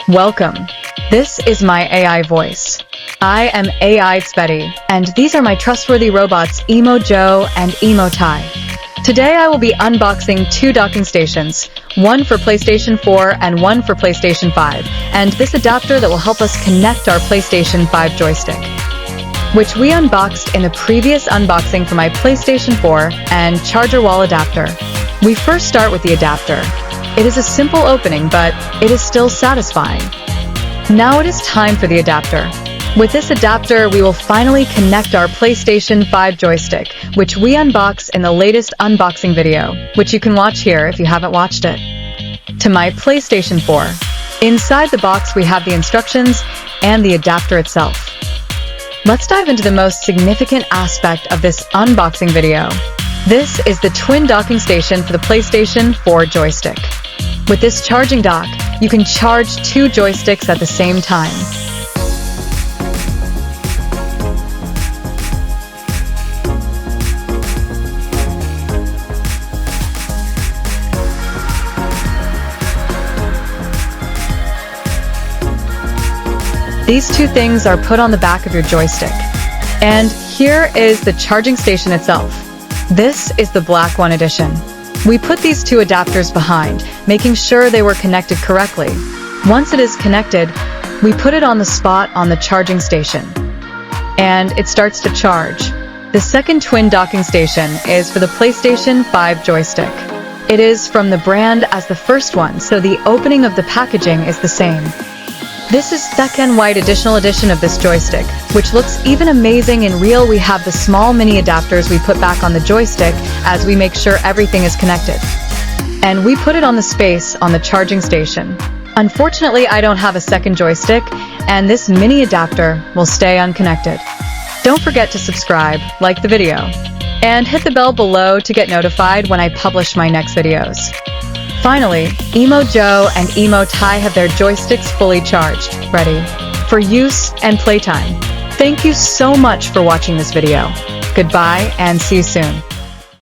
Welcome. This is my AI voice. I am AI Betty, and these are my trustworthy robots Emo Joe and Emo Tai. Today I will be unboxing two docking stations, one for PlayStation 4 and one for PlayStation 5, and this adapter that will help us connect our PlayStation 5 joystick, which we unboxed in the previous unboxing for my PlayStation 4 and charger wall adapter. We first start with the adapter. It is a simple opening, but it is still satisfying. Now it is time for the adapter. With this adapter, we will finally connect our PlayStation 5 joystick, which we unbox in the latest unboxing video, which you can watch here if you haven't watched it. To my PlayStation 4. Inside the box, we have the instructions and the adapter itself. Let's dive into the most significant aspect of this unboxing video. This is the twin docking station for the PlayStation 4 joystick. With this charging dock, you can charge two joysticks at the same time. These two things are put on the back of your joystick. And here is the charging station itself. This is the black one edition. We put these two adapters behind, making sure they were connected correctly. Once it is connected, we put it on the spot on the charging station, and it starts to charge. The second twin docking station is for the PlayStation 5 joystick. It is from the brand as the first one, so the opening of the packaging is the same. This is second white additional edition of this joystick, which looks even amazing in real. We have the small mini adapters we put back on the joystick as we make sure everything is connected. And we put it on the space on the charging station. Unfortunately, I don't have a second joystick, and this mini adapter will stay unconnected. Don't forget to subscribe, like the video, and hit the bell below to get notified when I publish my next videos. Finally, Emo Joe and Emo Tai have their joysticks fully charged, ready for use and playtime. Thank you so much for watching this video. Goodbye and see you soon.